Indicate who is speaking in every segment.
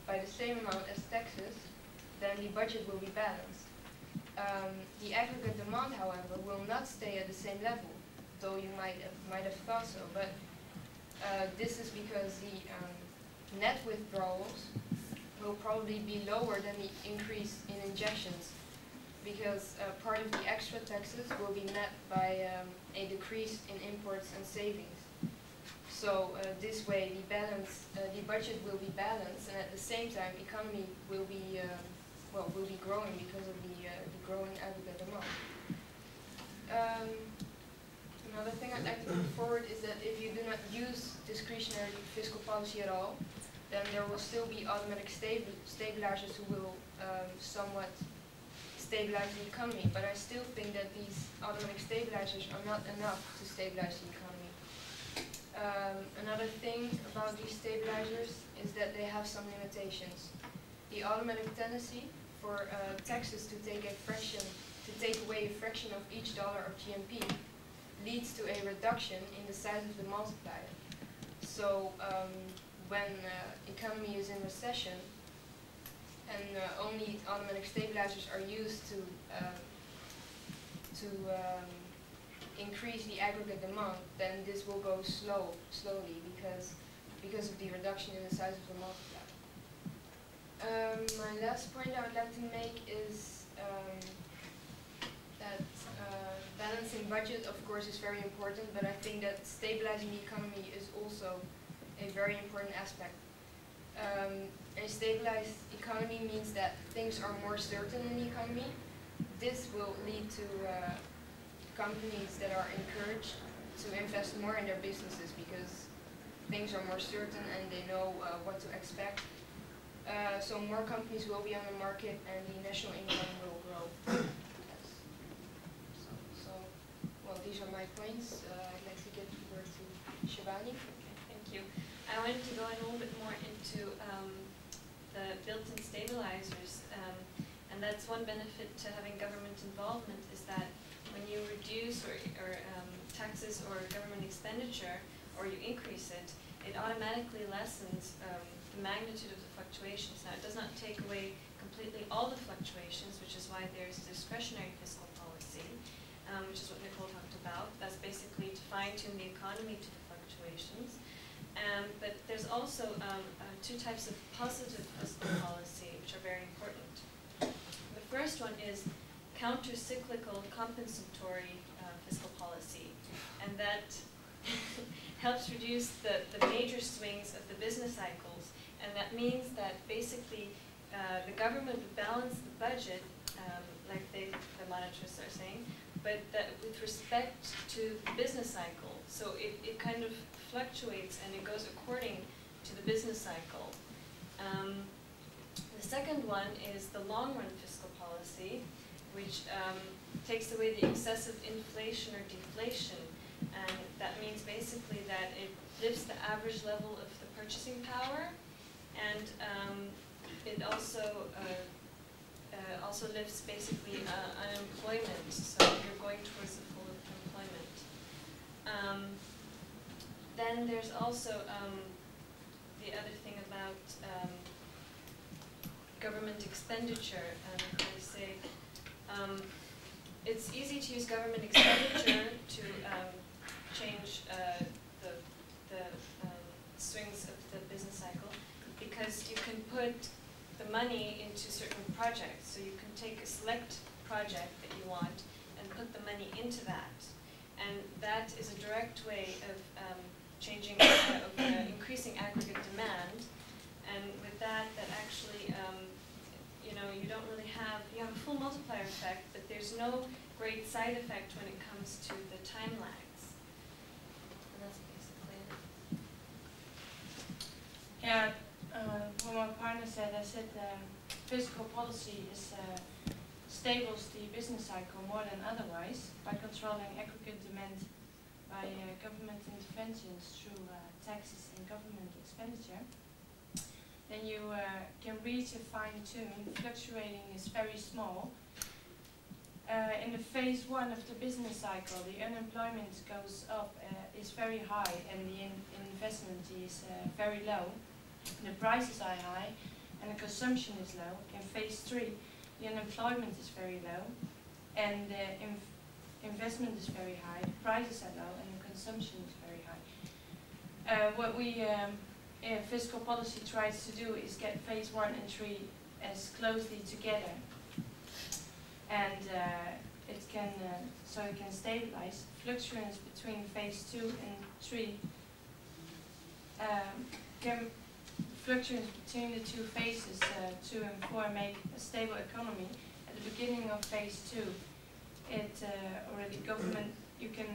Speaker 1: by the same amount as taxes, then the budget will be balanced. The aggregate demand, however, will not stay at the same level, though you might have thought so. But this is because the net withdrawals will probably be lower than the increase in injections, because part of the extra taxes will be met by a decrease in imports and savings. So this way, the budget will be balanced, and at the same time, economy will be growing because of the growing aggregate demand. Another thing I'd like to put forward is that if you do not use discretionary fiscal policy at all, then there will still be automatic stabilizers who will somewhat stabilize the economy. But I still think that these automatic stabilizers are not enough to stabilize the economy. Another thing about these stabilizers is that they have some limitations. The automatic tendency for taxes to take away a fraction of each dollar of GNP leads to a reduction in the size of the multiplier. So when economy is in recession and only automatic stabilizers are used to increase the aggregate demand, then this will go slowly because of the reduction in the size of the multiplier. My last point I would like to make is that balancing budget, of course, is very important, but I think that stabilizing the economy is also a very important aspect. A stabilized economy means that things are more certain in the economy. This will lead to companies that are encouraged to invest more in their businesses because things are more certain and they know what to expect. So more companies will be on the market and the national income will grow. Well, these are my points. I'd like to give the word to Shivani.
Speaker 2: Okay, thank you. I wanted to go in a little bit more into the built-in stabilizers, and that's one benefit to having government involvement is that when you reduce or taxes or government expenditure, or you increase it, it automatically lessens the magnitude of the fluctuations. Now, it does not take away completely all the fluctuations, which is why there's discretionary fiscal policy, which is what Nicole talked about. That's basically to fine-tune the economy to the fluctuations. But there's also two types of positive fiscal policy, which are very important. The first one is counter-cyclical compensatory fiscal policy, and that helps reduce the major swings of the business cycles, and that means that basically the government would balance the budget, like the monitors are saying, but that with respect to the business cycle. So it kind of fluctuates and it goes according to the business cycle. The second one is the long-run fiscal policy, which takes away the excessive inflation or deflation. And that means basically that it lifts the average level of the purchasing power, and it also lifts basically unemployment, so you're going towards the full employment. Then there's also the other thing about government expenditure, and I say it's easy to use government expenditure to change the swings of the business cycle, because you can put the money into certain projects. So you can take a select project that you want and put the money into that. And that is a direct way of increasing aggregate demand. And with that actually, you don't really you have a full multiplier effect, but there's no great side effect when it comes to the time lags. And that's basically it.
Speaker 3: Yeah, what my partner said, fiscal policy is stables the business cycle more than otherwise by controlling aggregate demand by government interventions through taxes and government expenditure. Then you can reach a fine tune. Fluctuating is very small. In the phase one of the business cycle, the unemployment goes up, is very high, and the investment is very low. The prices are high, and and the consumption is low. In phase 3, the unemployment is very low, and the investment is very high, the prices are low, and the consumption is very high. What we fiscal policy tries to do is get phase 1 and 3 as closely together, and it can stabilize. Fluctuations between phase 2 and 3 fluctuations between the two phases, 2 and 4, make a stable economy. At the beginning of phase 2, you can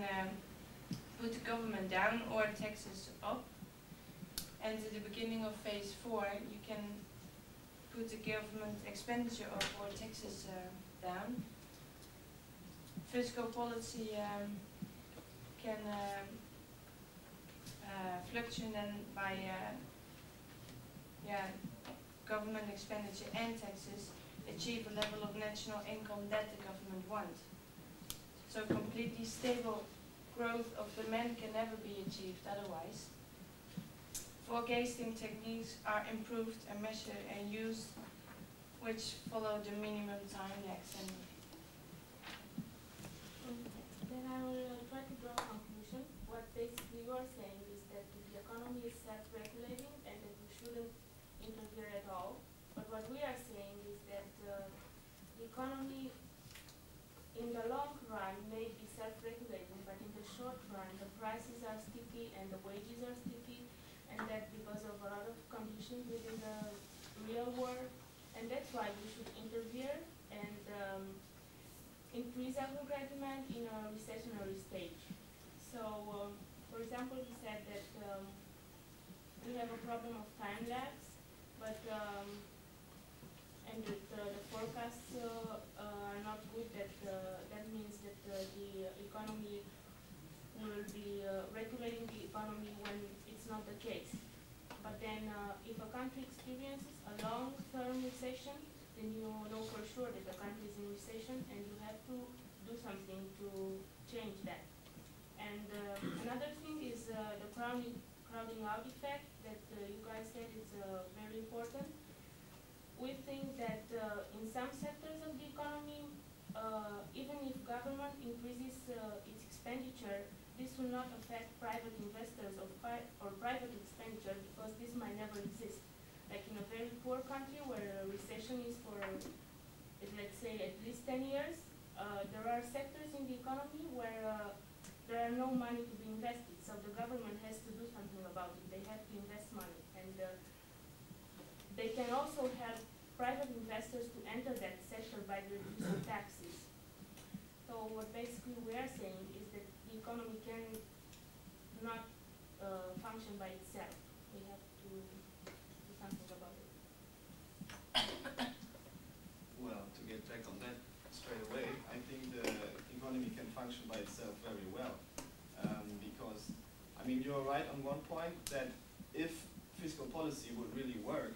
Speaker 3: put the government down or taxes up. And at the beginning of phase 4, you can put the government expenditure up or taxes down. Fiscal policy can fluctuate then by government expenditure and taxes, achieve a level of national income that the government wants. So completely stable growth of demand can never be achieved otherwise. Forecasting techniques are improved and measured and used, which follow the minimum time lags. And
Speaker 4: then I will try to draw a conclusion. What basically you are saying is that the economy is self-regulating and that we shouldn't interfere at all. But what we are saying is that the economy in the long run may be self-regulating, but in the short run the prices are sticky and the wages are sticky, and that because of a lot of conditions within the real world, and that's why we should interfere and increase aggregate demand in a recessionary stage. So, for example, he said that we have a problem of time lapse, but and that the forecasts are not good. That means that the economy will be regulating the economy when it's not the case. But then, if a country experiences a long-term recession, then you know for sure that the country is in recession, and you have to do something to change that. And another thing is the crowding out effect that you guys said is very important. We think that in some sectors of the economy, even if government increases its expenditure, this will not affect private investors or private expenditure, because this might never exist. Like in a very poor country where a recession is for, let's say, at least 10 years, there are sectors in the economy where there are no money to be invested, so the government has to do something about it. They have to invest money, and they can also help private investors to enter that sector by reducing taxes. So what basically we are saying is that the economy can not function by itself. We have to do something about it.
Speaker 5: Well, to get back on that straight away, I think the economy can function by itself very well. Because, I mean, you're right on one point that if fiscal policy would really work,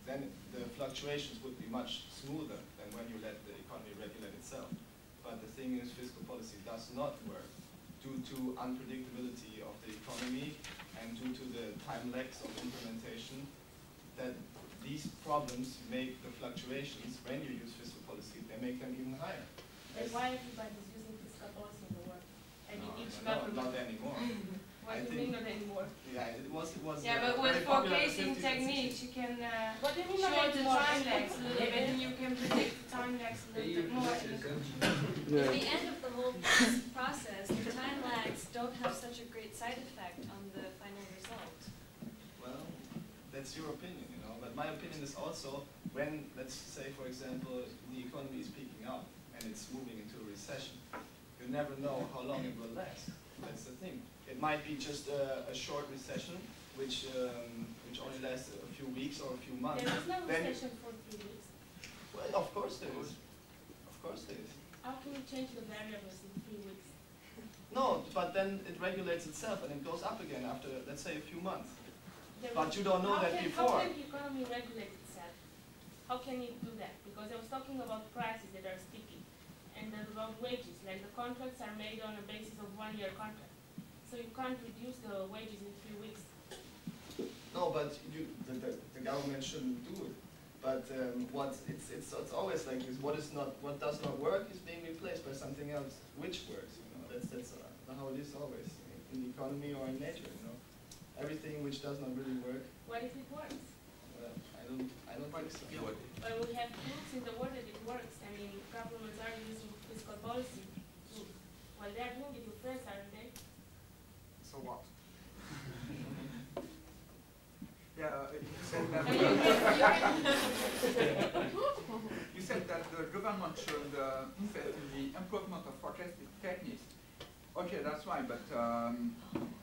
Speaker 5: then the fluctuations would be much smoother than when you let the economy regulate itself. But the thing is, fiscal policy does not work due to unpredictability of the economy and due to the time lags of implementation, that these problems make the fluctuations, when you use fiscal policy, they make them even higher.
Speaker 4: That's why everybody is using fiscal policy in the world. I mean, each
Speaker 5: No,
Speaker 4: government.
Speaker 5: not anymore.
Speaker 4: What do you mean not anymore?
Speaker 5: Yeah, it was.
Speaker 3: yeah, but with forecasting techniques, you can
Speaker 4: What do you mean not
Speaker 3: short the
Speaker 4: anymore?
Speaker 3: time lags a little bit, and you can predict the time lags a little bit more.
Speaker 2: At the end of the whole process, the time lags don't have such a great side effect on the final result.
Speaker 5: Well, that's your opinion, you know. But my opinion is also when, let's say, for example, the economy is picking up and it's moving into a recession, you never know how long it will last. That's the thing. It might be just a short recession, which only lasts a few weeks or a few months.
Speaker 4: There is no
Speaker 5: Then,
Speaker 4: recession for 3 weeks.
Speaker 5: well, of course there is. Of course there is.
Speaker 4: How can you change the variables in 3 weeks?
Speaker 5: No, but then it regulates itself and it goes up again after, let's say, a few months.
Speaker 4: There
Speaker 5: But
Speaker 4: is-
Speaker 5: you don't know
Speaker 4: how
Speaker 5: that
Speaker 4: can,
Speaker 5: before.
Speaker 4: How can the economy regulate itself? How can it do that? Because I was talking about prices that are sticky, and then about wages. Like the contracts are made on a basis of 1-year contract. So you can't reduce the wages in 3 weeks.
Speaker 5: No, but the government shouldn't do it. But it's always like this. What does not work is being replaced by something else which works. You know, that's how it is always in the economy or in nature. You know, everything which does not really work.
Speaker 4: What if it works?
Speaker 5: Well, I don't think so.
Speaker 4: Well, we have proofs in the world that it works. I mean, governments are using fiscal policy. Well, they are doing it with France, aren't they?
Speaker 6: So what? Yeah, you said that. You said that the government should invest in the improvement of forecasting techniques. Okay, that's right, but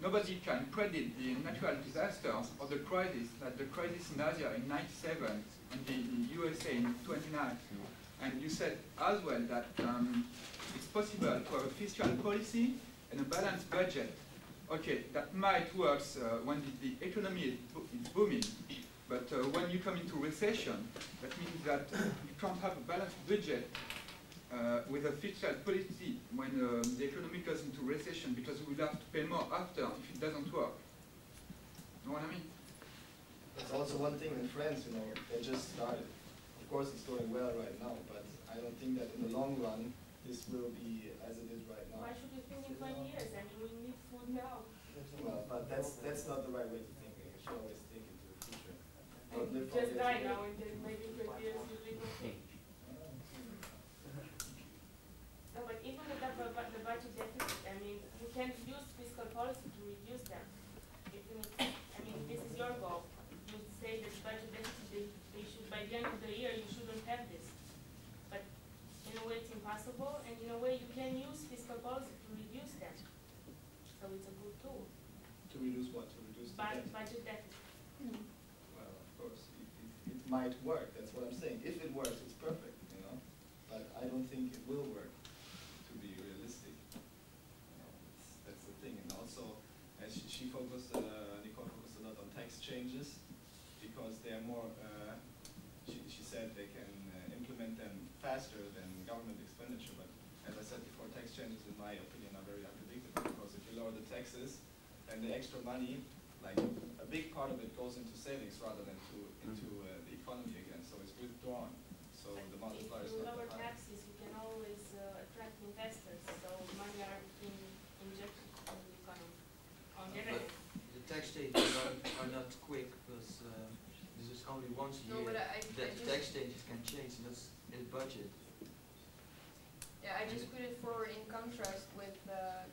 Speaker 6: nobody can predict the natural disasters or the crisis, like the crisis in Asia in '97 and the USA in '29. And you said as well that it's possible to have a fiscal policy and a balanced budget. Okay, that might work when the economy is booming, but when you come into recession, that means that you can't have a balanced budget with a fiscal policy when the economy goes into recession, because we will have to pay more after if it doesn't work. You know what I mean?
Speaker 5: That's also one thing in France, you know, they just started. Of course it's going well right now, but I don't think that in the long run this will be as it is right now.
Speaker 4: Why should we think in 20 years? I mean, we need food now.
Speaker 5: Well, but that's not the right way to think. You should always think into the future. Don't live for
Speaker 4: Just
Speaker 5: the
Speaker 4: die
Speaker 5: yesterday.
Speaker 4: now and then maybe 20 years you live okay. No, but even the budget deficit, I mean, you can't use fiscal policy to reduce them. I mean, this is your goal. You say that budget deficit, they should, by the end of the year, you shouldn't have this. But in a way it's impossible, and in a way you can use fiscal policy to reduce them. So it's a good tool.
Speaker 5: To reduce what? To reduce the debt?
Speaker 4: Budget deficit.
Speaker 5: Well, of course, it might work. That's what I'm saying. If it works, it's perfect, you know. But I don't think it will work. To be realistic, you know, that's the thing. And also, as she focused, Nicole focused a lot on tax changes because they are more. She said they can implement them faster than government expenditure. But as I said before, tax changes, in my opinion, are very unpredictable because if you lower the taxes, and the extra money, like a big part of it goes into savings rather than into the economy again. So it's withdrawn. So the multiplier is
Speaker 4: If you
Speaker 5: not
Speaker 4: lower
Speaker 5: that high.
Speaker 4: taxes, you can always attract investors, so money are being injected into the economy. On the other
Speaker 7: But
Speaker 4: hand,
Speaker 7: the tax changes are not quick, because this is only once a
Speaker 1: No,
Speaker 7: year
Speaker 1: but
Speaker 7: that
Speaker 1: just,
Speaker 7: tax changes can change, and that's in the budget.
Speaker 1: yeah, I just put it forward in contrast with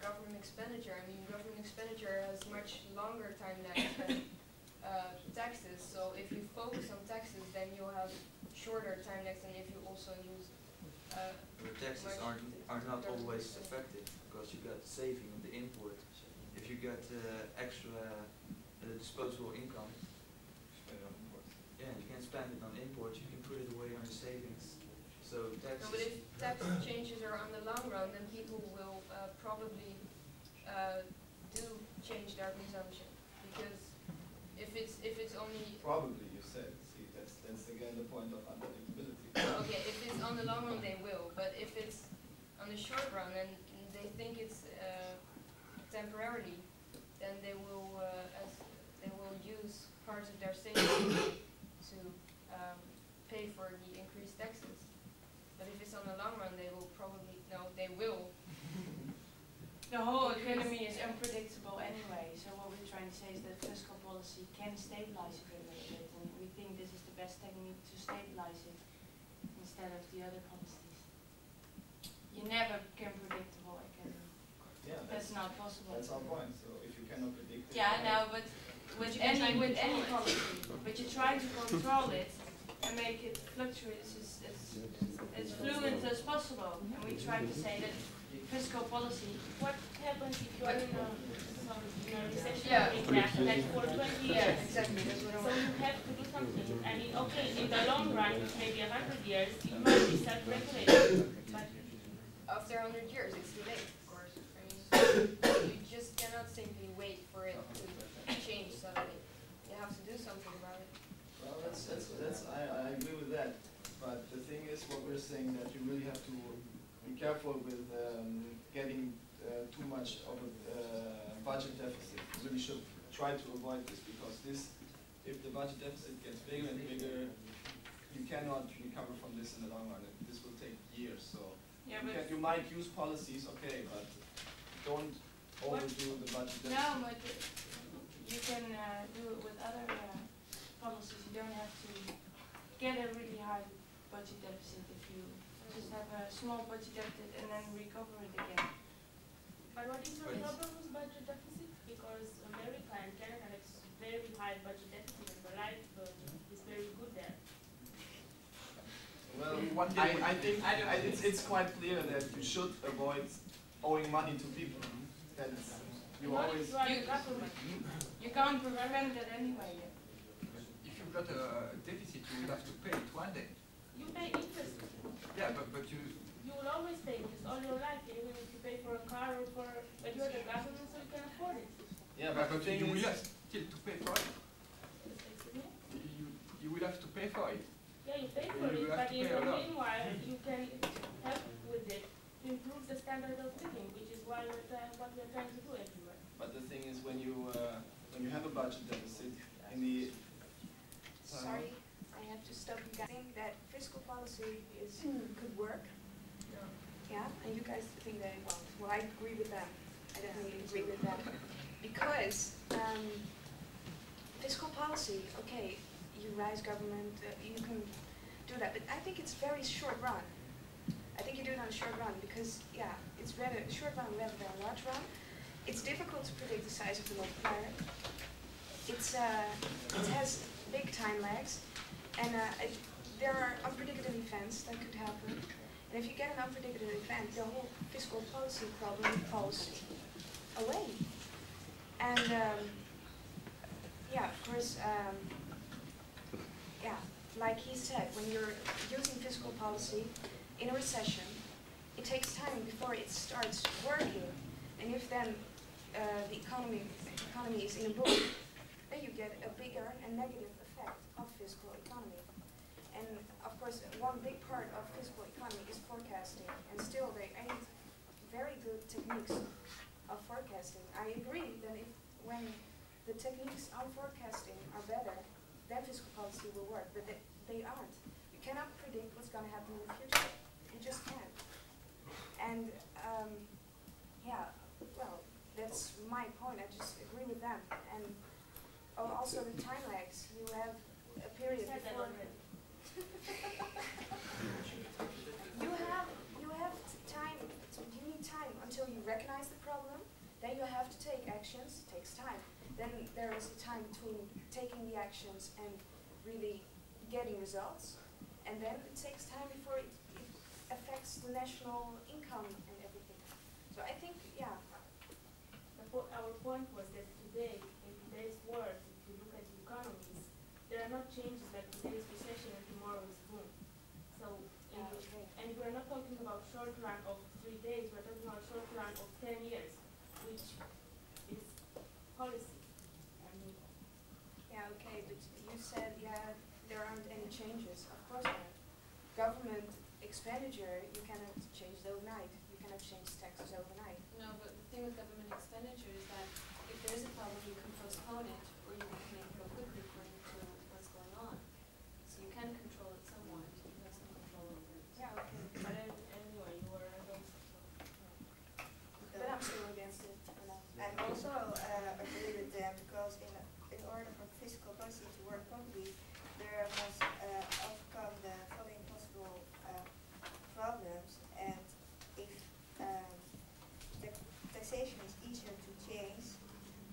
Speaker 1: government expenditure. I mean, government expenditure has much longer time lags than taxes. So if you focus on taxes, then you'll have shorter time lags than if you also use.
Speaker 7: The taxes are not always effective, because you got saving on the import. If you get extra disposable income,
Speaker 5: Spend it on imports.
Speaker 7: yeah, you can spend it on imports, you can put it away on your savings. So
Speaker 1: No,
Speaker 7: taxes.
Speaker 1: but if tax changes are on the long run, then people will probably do change their consumption, because if it's only
Speaker 5: Probably, you said. See, that's again the point of unpredictability.
Speaker 1: okay, if it's on the long run they will, but if it's on the short run and they think it's temporarily, then they will use parts of their savings to pay for the increased taxes. But if it's on the long run, they will probably, no, they will.
Speaker 3: The whole economy is unpredictable anyway, so what we're trying to say is that fiscal policy can stabilize it a little bit, and we think this is the best technique to stabilize it instead of the other policies. You never can predictable economy.
Speaker 5: Yeah,
Speaker 3: That's not possible.
Speaker 5: that's our point. So if you cannot predict it,
Speaker 3: Yeah, I know, but with
Speaker 1: you can try
Speaker 3: any
Speaker 1: and control it.
Speaker 3: policy, but you try to control it and make it fluctuate as fluent as possible. And we try to say that fiscal policy.
Speaker 4: what happens if you are in a recession
Speaker 1: Yeah.
Speaker 4: like for 20 years?
Speaker 1: Exactly, that's what I
Speaker 4: So
Speaker 1: want.
Speaker 4: you have to do something. I mean, okay, in the long run, maybe 100 years, you might be self-regulating. But
Speaker 1: After 100 years, it's too late, of course. I mean, you just cannot simply wait for it to change suddenly. You have to do something about it.
Speaker 5: well, I agree with that. But the thing is, what we're saying, that you really have to be careful with getting too much of a budget deficit. You really should try to avoid this, because if the budget deficit gets bigger and bigger, you cannot recover from this in the long run. This will take years. So
Speaker 3: Yeah,
Speaker 5: you might use policies, okay, but don't overdo the budget deficit.
Speaker 3: no, but you can do it with other policies. You don't have to get a really high budget deficit if you just have a small budget deficit and then recover it again.
Speaker 4: But what is your problem with budget deficit? Because America and Canada have very high budget deficit and the life budget is very good there.
Speaker 5: Well, I think it's quite clear that you should avoid owing money to people. That's, you always...
Speaker 3: You can't prevent that anyway.
Speaker 6: If you've got a deficit, you will have to pay it one day.
Speaker 4: You pay interest.
Speaker 6: Yeah, but you...
Speaker 4: You will always pay interest all your life, even if you pay for a car or for... But you're the government, so you can afford it.
Speaker 5: Yeah, but the thing
Speaker 6: you will
Speaker 5: is...
Speaker 6: have still to pay for it. You will have to pay for it.
Speaker 4: Yeah, you pay for it, but in the meanwhile, you can help with it to improve the standard of living, which is why what we're trying to do everywhere.
Speaker 5: But the thing is, when you have a budget deficit, in the...
Speaker 8: Sorry, I have to stop you guys. I think that fiscal policy could work. Yeah, and you guys think that it won't. Well, I agree with them. I definitely agree with them. Because fiscal policy, okay, you rise government, you can do that, but I think it's very short run. I think you do it on a short run because, yeah, it's rather short run rather than a large run. It's difficult to predict the size of the multiplier. It has big time lags, and there are unpredictable events that could happen. And if you get an unpredictable event, the whole fiscal policy problem falls away. And yeah, of course, yeah, like he said, when you're using fiscal policy in a recession, it takes time before it starts working. And if then the economy is in a boom, then you get a bigger and negative effect of fiscal economy. And of course, one big part of fiscal economy is forecasting, and still there ain't very good techniques of forecasting. I agree that when the techniques on forecasting are better, then fiscal policy will work, but they aren't. You cannot predict what's going to happen in the future. You just can't. And yeah, well, that's my point. I just agree with them. And also the time lags. You have a period before. you have time. You need time until you recognize the problem. Then you have to take actions. It takes time. Then there is a time between taking the actions and really getting results. And then it takes time before it affects the national income and everything. So I think, yeah.
Speaker 4: Our point was that today, in today's world, if you look at the economies, there are not changes like today's recession and tomorrow's boom. So, and we're not talking about short run of 3 days, we're talking about short run of 10 years, which is policy.
Speaker 8: Yeah, okay, but you said, yeah, there aren't any changes. Of course not. Government expenditure, you cannot change it overnight. You cannot change taxes overnight.
Speaker 2: No, but the thing with government expenditure is that if there is a problem, you can postpone it, or you can make it go quickly according to what's going on. So you can control it somewhat. You have some control over it.
Speaker 8: Yeah, okay.
Speaker 4: But anyway, you were against it.
Speaker 8: But I'm still against it.
Speaker 9: I'm also agree with them because in order for fiscal policy to work properly, there must overcome the following possible problems. And if the taxation is easier to change,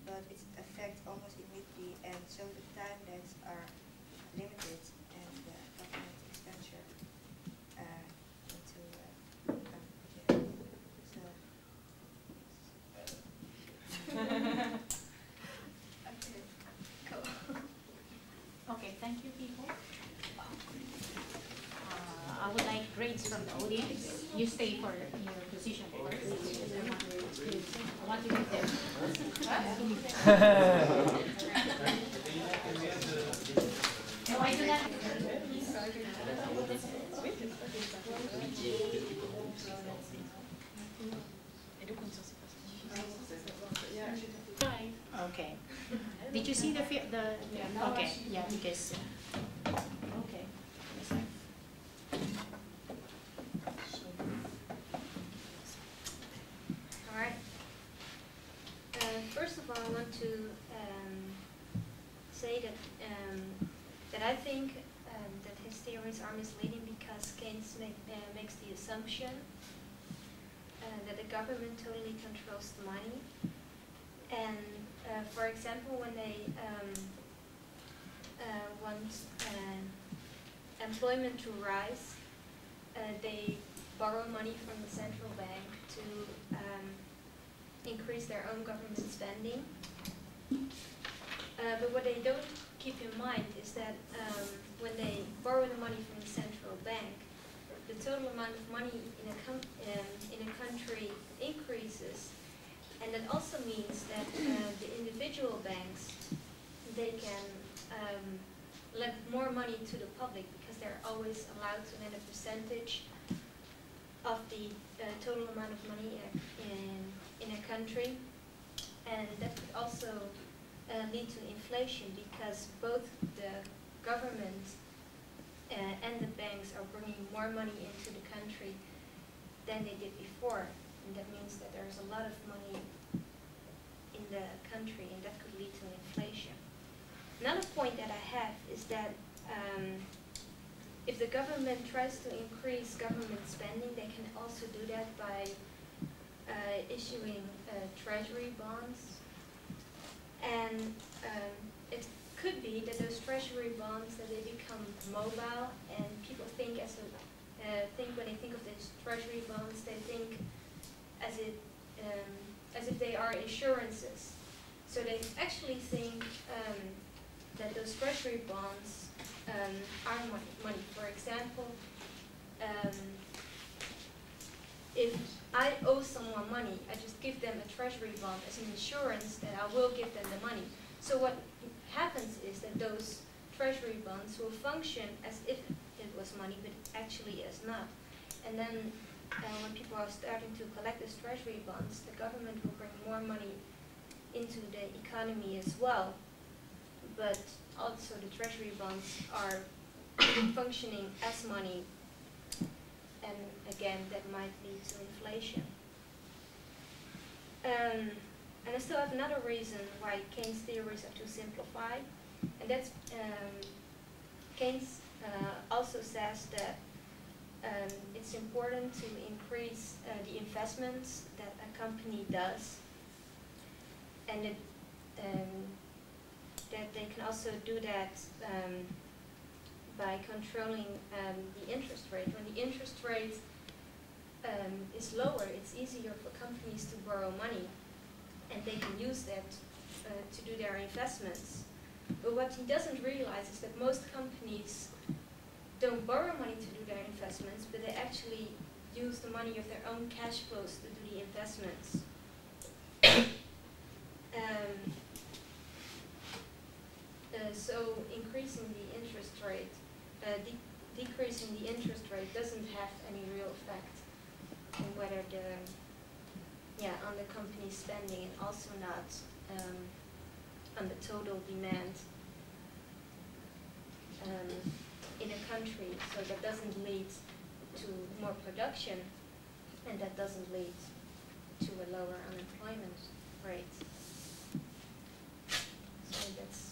Speaker 9: but it affects almost immediately, and so the time lags are limited, and the government expenditure into so.
Speaker 10: Okay, thank you, people. I would like grades from the audience. You stay for your position first. I want to give them. No, I do not. Okay. Did you see the okay, yeah, because okay.
Speaker 11: that his theories are misleading because Keynes makes the assumption that the government totally controls the money. And for example, when they want employment to rise, they borrow money from the central bank to increase their own government spending. But what they don't keep in mind is that when they borrow the money from the central bank, the total amount of money in a country increases, and that also means that the individual banks, they can lend more money to the public because they're always allowed to lend a percentage of the total amount of money in a country, and that could also lead to inflation because both the government and the banks are bringing more money into the country than they did before, and that means that there's a lot of money in the country, and that could lead to inflation. Another point that I have is that if the government tries to increase government spending, they can also do that by issuing treasury bonds. And it could be that those treasury bonds, that they become mobile, and people think when they think of these treasury bonds, they think as if they are insurances. So they actually think that those treasury bonds are money. For example, if I owe someone money, I just give them a treasury bond as an insurance that I will give them the money. So what happens is that those treasury bonds will function as if it was money, but actually is not. And then when people are starting to collect those treasury bonds, the government will bring more money into the economy as well. But also the treasury bonds are functioning as money, and again, that might lead to inflation. And I still have another reason why Keynes' theories are too simplified, and that's Keynes also says that it's important to increase the investments that a company does, and that they can also do that by controlling the interest rate. When the interest rate is lower, it's easier for companies to borrow money, and they can use that to do their investments. But what he doesn't realize is that most companies don't borrow money to do their investments, but they actually use the money of their own cash flows to do the investments. So increasing the interest rate, decreasing the interest rate doesn't have any real effect on whether on the company's spending, and also not on the total demand in a country. So that doesn't lead to more production, and that doesn't lead to a lower unemployment rate. So that's